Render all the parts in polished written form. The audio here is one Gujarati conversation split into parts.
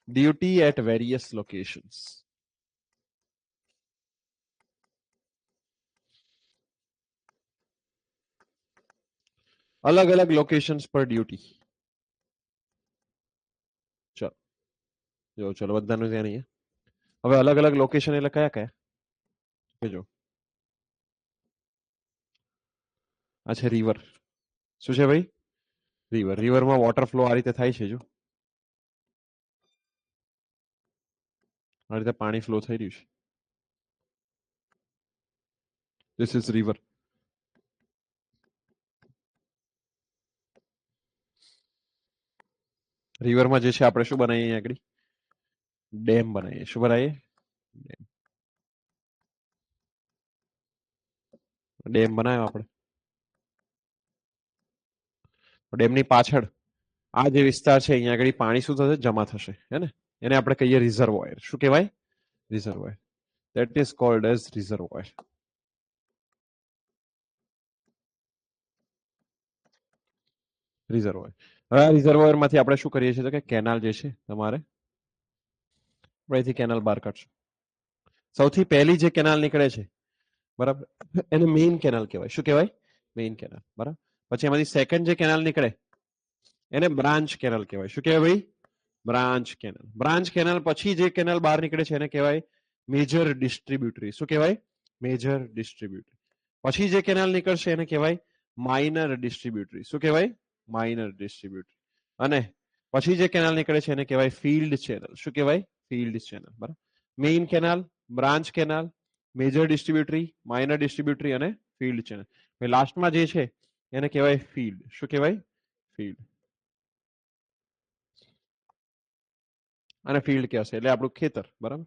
duty at various locations. अलग अलग लोकेशंस पर ड्यूटी. चलो જો ચલો બધાનું ધ્યાન અહીંયા. હવે અલગ અલગ લોકેશન એટલે કયા કયા જો આ છે રિવર. શું છે ભાઈ? રિવર. રિવરમાં વોટર ફ્લો આ રીતે થાય છે. જો આ રીતે પાણી ફ્લો થઈ રહ્યું છે. This is river. રિવરમાં જે છે આપણે શું બનાવીએ અહીંયા આગળ? ડેમ બનાવીએ. શું બનાવીએ? ડેમ બનાવ્યો આપણે. ડેમની પાછળ આ જે વિસ્તાર છે અહીંયા આગળ પાણી શું થશે? જમા થશે. હે ને? એને આપણે કહીએ રિઝર્વોયર. શું કહેવાય? Reservoir. That is called as reservoir. Reservoir. હવે આ રિઝર્વોયર માંથી આપણે શું કરીએ છીએ તો કે કેનાલ જે છે તમારે અહીંથી કેનાલ બહાર કાઢશો. સૌથી પહેલી જે કેનાલ નીકળે છે બરાબર એને મેઇન કેનાલ કહેવાય. શું કહેવાય? Main canal. બરાબર. પછી એમાંથી સેકન્ડ જે કેનાલ નીકળે એને બ્રાન્ચ કેનાલ કહેવાય. શું કહેવાય ભાઈ? Branch canal. બ્રાન્ચ કેનાલ પછી જે કેનાલ બહાર નીકળે છે એને કહેવાય મેજર ડિસ્ટ્રીબ્યુટરી. શું કહેવાય? Major distributary. પછી જે કેનાલ નીકળશે એને કહેવાય માઇનર ડિસ્ટ્રીબ્યુટરી. શું કહેવાય? Minor distributary. અને પછી જે કેનાલ નીકળે છે એને કહેવાય ફિલ્ડ ચેનલ. શું કહેવાય? Field channel. બરાબર. Main canal, branch canal, major distributary, minor distributary અને ફિલ્ડ ચેનલ. લાસ્ટમાં જે છે એને કહેવાય ફિલ્ડ. શું કહેવાય? ફિલ્ડ. અને ફિલ્ડ કહેવાશે એટલે આપણું ખેતર. બરાબર.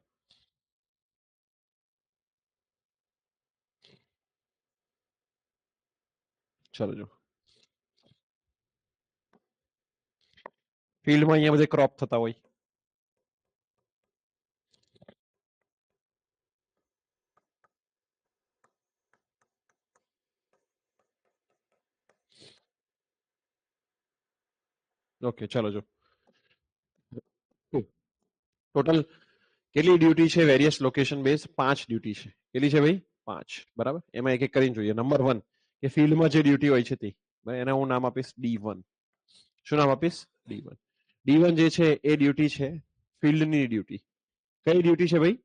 ચલો જો ફિલ્ડમાં અહીંયા બધે ક્રોપ થતા હોય. ઓકે ચલો જો ટોટલ કેટલી ડ્યુટી છે વેરિયસ લોકેશન બેઝ? 5 ડ્યુટી છે. કેટલી છે ભાઈ? 5. બરાબર. એમાં એક એક કરીને જોઈએ. નંબર 1 કે ફિલ્ડમાં જે ડ્યુટી હોય છે તે એને હું નામ આપીશ D1. શું નામ આપીશ? D1. D1 જે છે એ ડ્યુટી છે ફિલ્ડની ડ્યુટી. કઈ ડ્યુટી છે ભાઈ?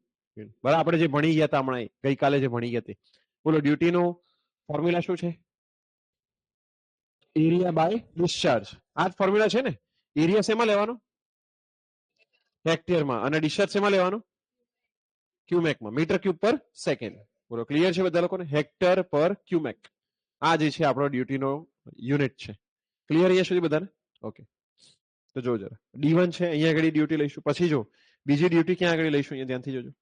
બરાબર. આપણે જે ભણી ગયા હતા હમણાં ગઈકાલે જે ભણી ગયા તે બોલો ડ્યુટીનું ફોર્મ્યુલા શું છે? Area by discharge. આ જ ફોર્મ્યુલા છે ને? એરિયા શેમાં લેવાનો? હેક્ટરમાં. અને ડિસ્ચાર્જ શેમાં લેવાનો? ક્યુમેકમાં. મીટર ક્યુબ પર સેકન્ડ. બોલો ક્લિયર છે બધા લોકોને? હેક્ટર પર ક્યુમેક. આ જે છે આપણો ડ્યુટીનો યુનિટ છે. ક્લિયર અહીંયા સુધી બધાને? ઓકે. તો જો જરા D1 છે અહીંયા આગળ ડ્યુટી લઈશું. પછી જો બીજી ડ્યુટી ક્યાં આગળ લઈશું અહીંયા ધ્યાનથી જોજો.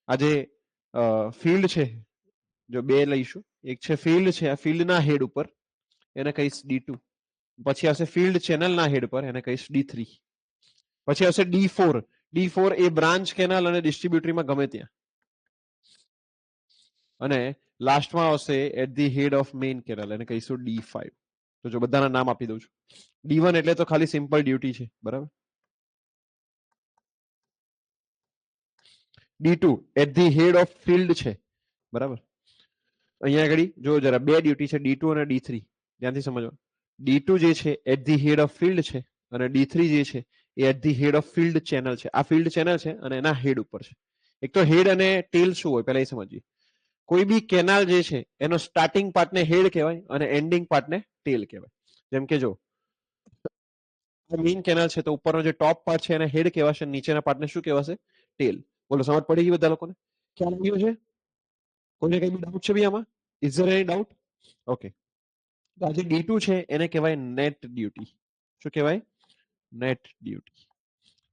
આ જે ફિલ્ડ છે જો બે લઈશું. એક છે ફિલ્ડ છે આ ફિલ્ડના હેડ ઉપર એને કહીશ D2. પછી આવશે ફિલ્ડ ચેનલના હેડ પર એને કહીશ D3. પછી આવશે D4. D4 એ બ્રાન્ચ કેનાલ અને ડિસ્ટ્રીબ્યુટરીમાં ગમે ત્યાં. અને લાસ્ટમાં આવશે at the head of main canal એને કહીશું D5. તો જો બધાના નામ આપી દઉં છું. D1 એટલે તો ખાલી સિમ્પલ ડ્યુટી છે. બરાબર. D2 at the head of field છે. બરાબર. અહીંયા આગળ જો જરા બે ડ્યુટી છે D2 અને D3. ધ્યાનથી સમજો. D2 જે છે at the head of field છે અને D3 જે છે એ at the head of field channel છે. આ ફિલ્ડ ચેનલ છે અને એના હેડ ઉપર છે. એક તો હેડ અને ટેલ શું હોય પહેલા એ સમજીએ. કોઈ બી કેનાલ જે છે એનો સ્ટાર્ટિંગ પાર્ટને હેડ કહેવાય અને એન્ડિંગ પાર્ટને ટેલ કહેવાય. જેમ કે જો આ મેઇન કેનાલ છે તો ઉપરનો જે ટોપ પાર્ટ છે એને હેડ કહેવાશે, નીચેના પાર્ટને શું કહેવાશે? ટેલ. બોલો સમજ પડી ગઈ બધા લોકોને? ખ્યાલ આવ્યો છે? કોઈને કઈ ડાઉટ છે બી આમાં? Is there any doubt? Okay. તો આ જે D2 છે એને કહેવાય નેટ ડ્યુટી. શું કહેવાય? Net duty.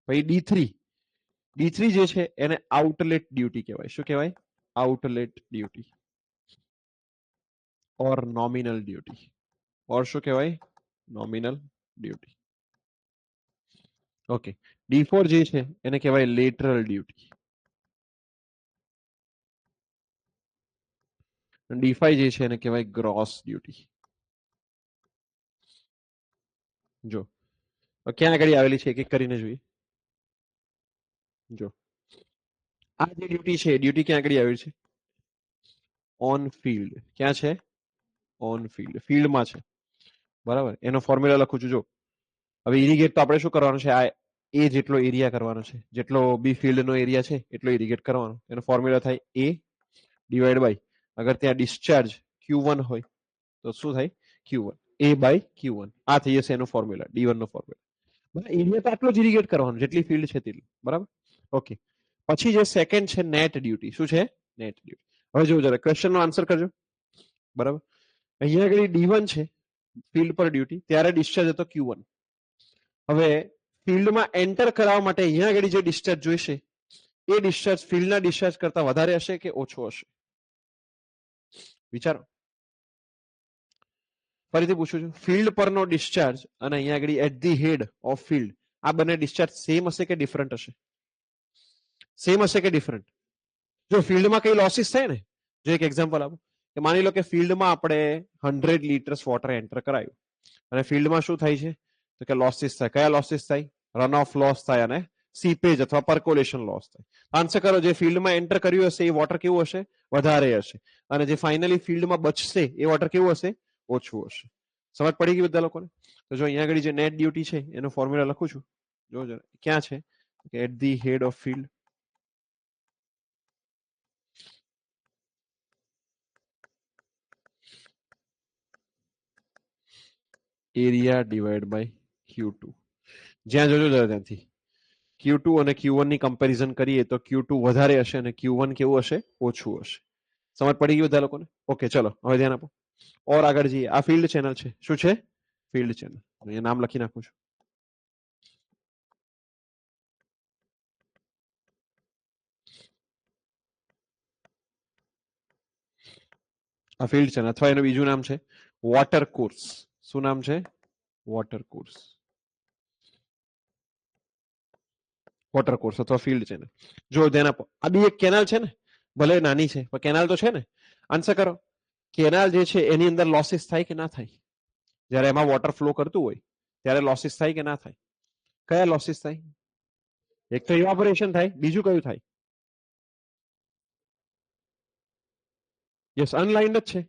પછી D3. D3 જે છે એને આઉટલેટ ડ્યુટી કહેવાય. શું કહેવાય? Outlet duty. Or nominal duty. Or શું કહેવાય? Nominal duty. ઓકે. D4 જે છે એને કહેવાય લેટરલ ડ્યુટી. D5 જે છે એને કહેવાય ગ્રોસ ડ્યુટી. જો ક્યાં આગળ આવેલી છે એક એક કરીને જોઈએ. જો આ જે ડ્યુટી છે ડ્યુટી ક્યાં આગળ આવી છે ઓન ફિલ્ડ ક્યાં છે ઓન ફિલ્ડ ફિલ્ડમાં છે બરાબર એનો ફોર્મ્યુલા લખું છું જો હવે ઇરિગેટ તો આપણે શું કરવાનું છે આ એ જેટલો એરિયા કરવાનો છે જેટલો બી ફિલ્ડ નો એરિયા છે એટલો ઇરિગેટ કરવાનો એનો ફોર્મ્યુલા થાય એ ડિવાઈડ બાય અગર ત્યાં ડિસ્ચાર્જ Q1 હોય તો શું થાય Q1 એ બાય Q1 આ થઈ જશે એનો ફોર્મ્યુલા D1 નો ફોર્મ્યુલા એરિયા તો આટલો જ ઇરિગેટ કરવાનો જેટલી ફિલ્ડ છે તેટલી બરાબર ઓકે પછી જે સેકન્ડ છે નેટ ડ્યુટી શું છે નેટ ડ્યુટી હવે જોવું જરા ક્વેશ્ચન નો આન્સર કરજો બરાબર અહીંયા આગળ D1 છે ફિલ્ડ પર ડ્યુટી ત્યારે ડિસ્ચાર્જ હતો Q1 હવે ફિલ્ડમાં એન્ટર કરાવવા માટે અહીંયા આગળ જે ડિસ્ચાર્જ જોઈશે એ ડિસ્ચાર્જ ફિલ્ડના ડિસ્ચાર્જ કરતા વધારે હશે કે ઓછો હશે વિચારો ફરીથી પૂછું છું ફિલ્ડ પરનો ડિસ્ચાર્જ અને અહીંયા આગળ at the head of field આ બંને ડિસ્ચાર્જ સેમ હશે કે ડિફરન્ટ હશે સેમ હશે કે ડિફરન્ટ જો ફિલ્ડમાં કઈ લોસીસ થાય ને જો એક એક્ઝામ્પલ આપો કે માની લો કે ફિલ્ડમાં આપણે 100 લીટર્સ વોટર એન્ટર કરાયું અને ફિલ્ડમાં શું થાય છે તો કે લોસીસ થાય કયા લોસીસ થાય રન ઓફ લોસ થાય અને સીપેજ અથવા પર્કોલેશન લોસ થાય આન્સર કરો જે ફિલ્ડમાં એન્ટર કર્યું હશે એ વોટર કેવું હશે વધારે હશે અને જે ફાઇનલી ફિલ્ડમાં બચશે એ વોટર કેવું હશે ઓછું હશે સમજ પડી ગઈ બધા લોકોને તો જો અહીંયા આગળ જે નેટ ડ્યુટી છે એનો ફોર્મ્યુલા લખું છું જો ક્યાં છે at the head of field area divide by Q2 જ્યાં જોજો જરા ત્યાંથી Q2 અને Q1 ની કમ્પેરિઝન કરીએ તો Q2 વધારે હશે અને Q1 કેવું હશે ઓછું હશે સમજ પડી ગઈ બધા લોકોને ઓકે ચલો હવે ધ્યાન આપો ઓર આગળ જઈએ આ ફિલ્ડ ચેનલ છે શું છે ફિલ્ડ ચેનલ અહીંયા નામ લખી નાખું છું આ ફિલ્ડ ચેનલ અથવા એનું બીજું નામ છે વોટર કોર્સ શું નામ છે વોટર કોર્સ વોટર કોર્સ અથવા ફિલ્ડ ચેનલ જો ધ્યાન આપો આ બી એક કેનાલ છે ને ભલે નાની છે પણ કેનાલ તો છે ને આન્સર કરો કેનાલ જે છે એની અંદર લોસીસ થાય કે ના થાય જ્યારે એમાં વોટર ફ્લો કરતું હોય ત્યારે લોસીસ થાય કે ના થાય કયા લોસીસ થાય એક તો ઇવાપોરેશન થાય બીજું કયું થાય યસ અનલાઇન્ડ જ છે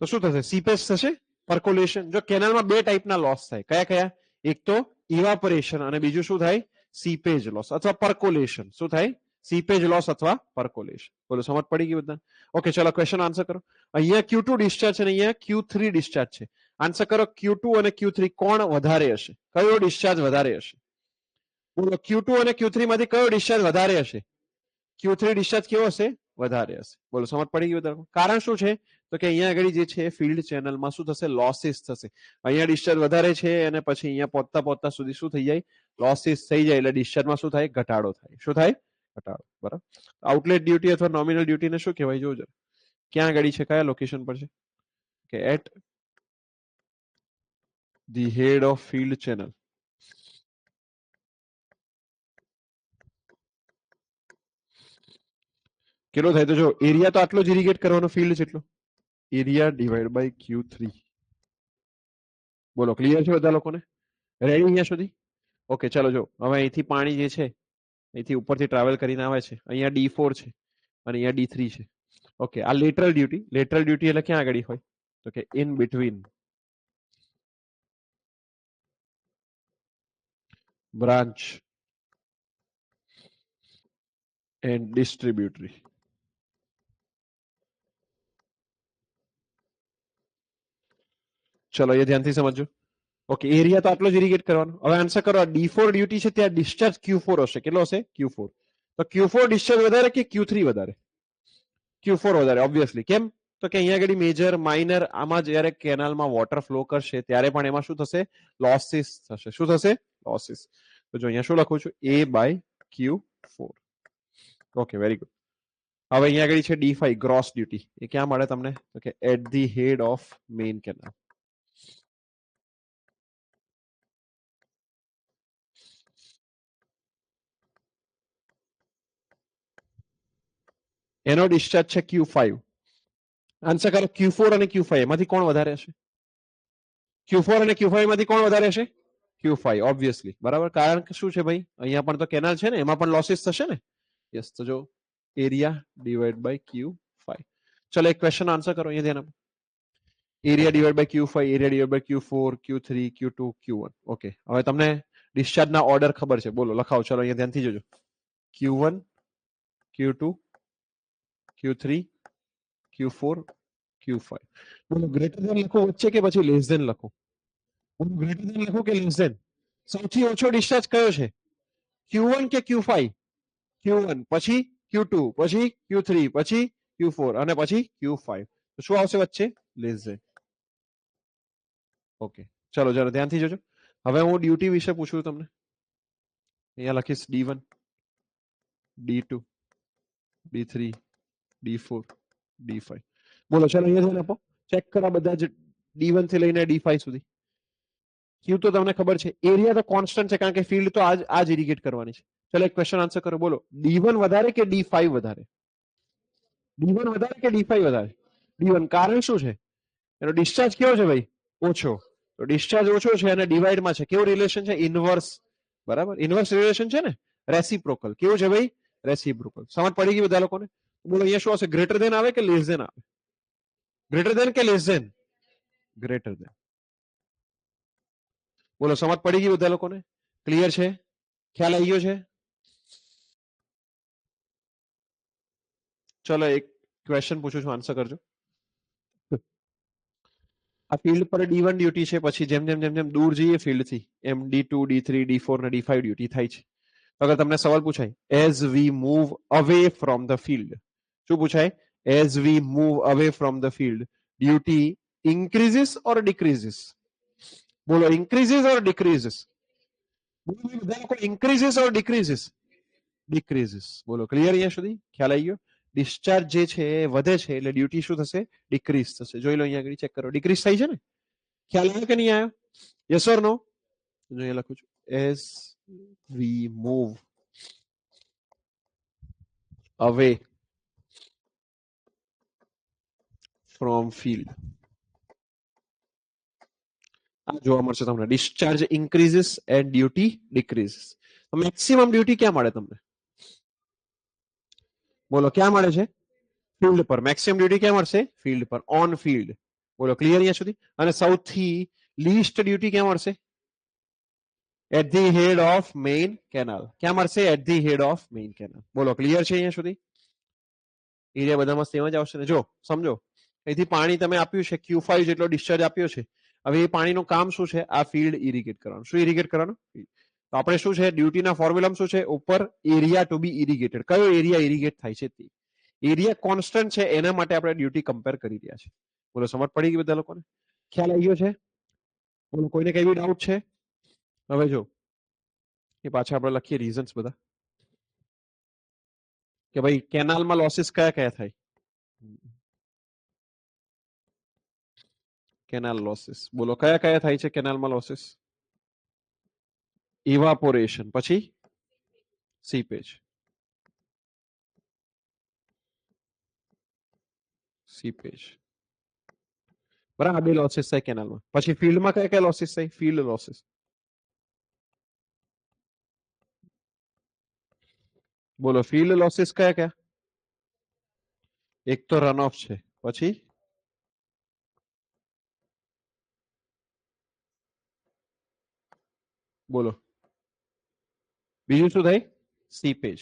તો શું થશે સીપેજ થશે પર્કોલેશન જો કેનાલમાં બે ટાઈપના લોસ થાય કયા કયા એક તો ઇવાપોરેશન અને બીજું શું થાય સીપેજ લોસ અથવા પર્કોલેશન શું થાય સીપેજ લોસ અથવા પર્કોલેશન બોલો સમજ પડી ગઈ બધા ઓકે ચલો ક્વેશ્ચન આન્સર કરો અહીંયા Q2 ડિસ્ચાર્જ છે અને અહીંયા Q3 ડિસ્ચાર્જ છે આન્સર કરો Q2 અને Q3 કોણ વધારે હશે કયો ડિસ્ચાર્જ વધારે હશે બોલો Q2 અને Q3 માંથી કયો ડિસ્ચાર્જ વધારે હશે Q3 ડિસ્ચાર્જ કેવો હશે વધારે હશે બોલો સમજ પડી ગઈ બધા કારણ શું છે તો કે અહીંયા આગળ જે છે ફિલ્ડ ચેનલમાં શું થશે લોસીસ થશે અહીંયા ડિસ્ચાર્જ વધારે છે અને પછી અહીંયા પહોંચતા પહોંચતા સુધી શું થઈ જાય લોસીસ થઈ જાય એટલે ડિસ્ચાર્જમાં શું થાય ઘટાડો થાય શું થાય ઘટાડો બરાબર આઉટલેટ ડ્યુટી અથવા નોમિનલ ડ્યુટીને શું કહેવાય જોજો ક્યાં આગળ છે કયા લોકેશન પર છે કે at the head of field channel કેટલો થાય તો જો એરિયા તો આટલો જ ઇરિગેટ કરવાનો ફિલ્ડ છે એટલો એરિયા ડિવાઈડ બાય Q3 બોલો ક્લિયર છે બધા લોકોને રેડી અહીંયા સુધી ઓકે ચાલો જો હવે અહીંથી પાણી જે છે અહીંથી ઉપરથી ટ્રાવેલ કરીને આવે છે અહીંયા D4 છે અને અહીંયા D3 છે ઓકે આ લેટરલ ડ્યુટી એટલે ક્યાં આગળ હોય તો કે in between branch and distributary ચલો એ ધ્યાનથી સમજો ઓકે એરિયા તો આટલો જ ઇરિગેટ કરવાનો હવે આન્સર કરો D4 ડ્યુટી છે ત્યાં ડિસ્ચાર્જ Q4 હશે કેટલો હશે Q4 તો Q4 ડિસ્ચાર્જ વધારે કે Q3 વધારે Q4 વધારે ઓબ્વિયસલી કેમ તો કે અહીંયા આગળ મેજર માઇનર આમાં જ્યારે કેનાલમાં વોટર ફ્લો કરશે ત્યારે પણ એમાં શું થશે લોસીસ થશે શું થશે લોસીસ તો જો અહીંયા શું લખું છું A by Q4 okay very good હવે અહીંયા આગળ છે D5 ગ્રોસ ડ્યુટી એ ક્યાં મળે તમને તો કે at the head of main canal એનો ડિસ્ચાર્જ છે Q5 આન્સર કરો Q4 અને Q5 એમાંથી કોણ વધારે હશે Q4 અને Q5 માંથી કોણ વધારે હશે Q5 ઓબ્વિયસલી બરાબર, કારણ કે શું છે ભાઈ અહીંયા પણ તો કેનાલ છે ને, એમાં પણ લોસીસ થશે ને. યસ, તો જો એરિયા ડિવાઈડ બાય Q5. ચલો એક ક્વેશ્ચન આન્સર કરો, અહીંયા ધ્યાન આપો. Area divide by Q5, area divide by Q4, Q3, Q2, Q1. Okay, હવે તમને ડિસ્ચાર્જના ઓર્ડર ખબર છે, બોલો લખાવો. ચલો અહીંયા ધ્યાનથી જોજો. Q1, Q2, Q3, Q4, Q5. બોલો ગ્રેટર ધેન લખો વચ્ચે કે પછી લેસ ધેન લખો? બોલો ગ્રેટર ધેન લખો કે લેસ ધેન? સૌથી ઓછો ડિસ્ચાર્જ કયો છે? Q1 કે Q5? Q1, પછી Q2, પછી Q3, પછી Q4 અને પછી Q5. તો શું આવશે વચ્ચે? Less than. ઓકે, ચલો જરા ધ્યાનથી જોજો. હવે હું ડ્યુટી વિશે પૂછું તમને. અહીંયા લખીશ D1, D2, D3, D4, D5. બોલો ચાલો અહીંયા ધ્યાન આપો. ચેક કરા બધા જ D1 થી લઈને D5 સુધી. Q તો તમને ખબર છે, એરિયા તો કોન્સ્ટન્ટ છે કારણ કે ફિલ્ડ તો આજ ઇરિગેટ કરવાની છે. ચલો એક ક્વેશ્ચન આન્સર કરો, બોલો D1 વધારે કે D5 વધારે? D1 વધારે કે D5 વધારે? D1. કારણ શું છે? એનો ડિસ્ચાર્જ કેવો છે ભાઈ? ઓછો. તો ડિસ્ચાર્જ ઓછો છે અને ડિવાઇડમાં છે. કેવું રિલેશન છે? ઇનવર્સ. બરાબર, ઇનવર્સ રિલેશન છે ને. રેસિપ્રોકલ. કેવું છે ભાઈ? રેસિપ્રોકલ. સમજ પડી ગઈ બધા લોકોને? બોલો અહીંયા શું આવશે? ગ્રેટર ધેન આવે કે લેસ ધેન આવે? ગ્રેટર ધેન કે લેસ ધેન? Greater than. બોલો સમજ પડી ગઈ બધા લોકોને? ક્લિયર છે? ખ્યાલ આવી ગયો છે? ચલો એક ક્વેશ્ચન પૂછું છું, આન્સર કરજો. આ ફિલ્ડ પર D1 ડ્યુટી છે, પછી જેમ જેમ જેમ જેમ દૂર જઈએ ફિલ્ડ થી એમ D2, D3, D4 અને D5 ડ્યુટી થાય છે. તો અગર તમને સવાલ પૂછાય, as we move away from the field, શું પૂછાય? As we move away from the field, duty increases or decreases? બોલો ઇન્ક્રીઝિસ ઓર ડિક્રીઝિસ? Increases or ડિક્રીઝિસ? ડિક્રીઝિસ. બોલો ક્લિયર અહીંયા સુધી? ખ્યાલ આવી ગયો? ડિસ્ચાર્જ જે છે એ વધે છે એટલે ડ્યુટી શું થશે? ડિક્રીઝ થશે. જોઈ લો અહીંયા આગળ, ચેક કરો. ડિક્રીઝ થઈ છે ને? ખ્યાલ આવ્યો કે નહીં આવ્યો? Yes or no? જો અહીંયા લખું છું, as we move away from field, આ જોવા મળશે તમને. Discharge increases and duty decreases. Maximum duty ક્યાં મળે તમને? બોલો ક્યાં મળે છે? ફિલ્ડ પર. મેક્સિમમ ડ્યુટી ક્યાં મળશે? ફિલ્ડ પર, ઓન ફિલ્ડ. બોલો ક્લિયર અહીંયા સુધી? અને સૌથી લીસ્ટ ડ્યુટી ક્યાં મળશે? At the head of main canal. ક્યાં મળશે? At the head of main canal. બોલો ક્લિયર છે અહીંયા સુધી? એરિયા બધામાં સેમ જ આવશે ને? જો સમજો, અહીંથી પાણી તમે આપ્યું છે, Q5 જેટલો ડિસ્ચાર્જ આપ્યો છે. હવે એ પાણીનું કામ શું છે? આ ફિલ્ડ ઇરિગેટ કરવાનું. શું ઇરિગેટ કરવાનું? તો આપણે શું છે ડ્યુટીના ફોર્મ્યુલા શું છે? ઉપર એરિયા ટુ બી ઇરિગેટેડ. કયો એરિયા ઇરિગેટ થાય છે તે. એરિયા કોન્સ્ટન્ટ છે, એના માટે આપણે ડ્યુટી કમ્પેર કરી રહ્યા છે. બોલો સમજ પડી ગઈ બધા લોકોને? ખ્યાલ આવી ગયો છે? બોલો કોઈને કઈ બી ડાઉટ છે? હવે જો એ પાછા આપણે લખીએ રીઝન્સ બધા, કે ભાઈ કેનાલમાં લોસીસ કયા કયા થાય? Canal losses. બોલો કયા કયા થાય છે કેનાલમાં લોસીસ? ઇવાપોરેશન, પછી સીપેજ. સીપેજ. બરાબર, બે લોસીસ થાય કેનાલમાં. પછી ફિલ્ડમાં કયા કયા લોસીસ થાય? Field losses. બોલો ફિલ્ડ લોસીસ કયા કયા? એક તો રન ઓફ છે, પછી બોલો બીજું શું થાય? સીપેજ.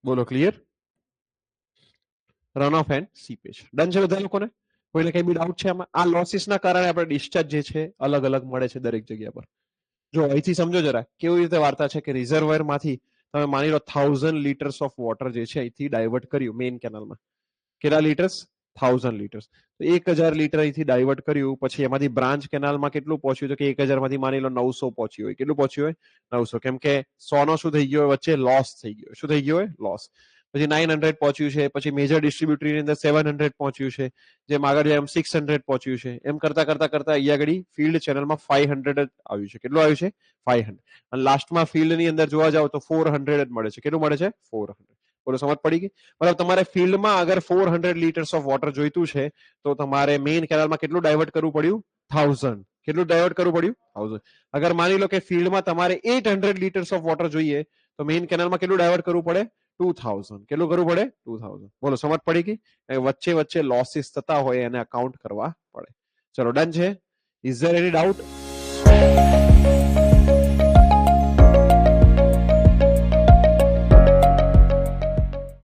બોલો clear? Run of and seepage. Done છે બધા લોકોને? કોઈને કઈ બી ડાઉટ છે આમાં? આ લોસીસના કારણે આપણે ડિસ્ચાર્જ જે છે અલગ અલગ મળે છે દરેક જગ્યા પર. જો અહીંથી સમજો જરા કેવી રીતે વાર્તા છે, કે રિઝર્વર માંથી તમે માની લો 1000 લીટર્સ ઓફ વોટર જે છે અહીંથી ડાયવર્ટ કર્યું મેઇન કેનાલમાં. કેટલા લીટર્સ? 1000 લીટર્સ. તો 1000 લીટર અહીંથી ડાયવર્ટ કર્યું, પછી એમાંથી બ્રાન્ચ કેનાલમાં કેટલું પહોંચ્યું? તો કે 1000 માંથી માની લો 900 પહોંચ્યું હોય. કેટલું પહોંચ્યું હોય? 900. કેમ કે 100 નો શું થઈ ગયો હોય? વચ્ચે લોસ થઈ ગયો. શું થઈ ગયો હોય? લોસ. પછી 900 પહોંચ્યું છે, પછી મેજર ડિસ્ટ્રીબ્યુટરની અંદર 700 પહોંચ્યું છે, જેમ આગળ જાય એમ 600 પહોંચ્યું છે, એમ કરતા કરતા કરતા અહીંયા આગળ ફિલ્ડ ચેનલમાં 500 જ આવ્યું છે. કેટલું આવ્યું છે? 500. અને લાસ્ટમાં ફિલ્ડની અંદર જોવા જાવ તો 400 જ મળે છે. કેટલું મળે છે? 400. બોલો સમજ પડી ગઈ? મતલબ તમારે ફિલ્ડમાં અગર 400 લીટર્સ ઓફ વોટર જોઈતું છે તો તમારે મેઇન કેનાલમાં કેટલું ડાયવર્ટ કરવું પડ્યું? 1000. કેટલું ડાયવર્ટ કરવું પડ્યું? 1000. અગર માની લો કે ફિલ્ડમાં તમારે 800 લીટર્સ ઓફ વોટર જોઈએ તો મેઇન કેનાલમાં કેટલું ડાયવર્ટ કરવું પડે? 2000. કેટલું કરવું પડે? 2000. બોલો સમજ પડી ગઈ? વચ્ચે વચ્ચે લોસીસ થતા હોય એને અકાઉન્ટ કરવા પડે. ચલો ડન છે. Is there any doubt?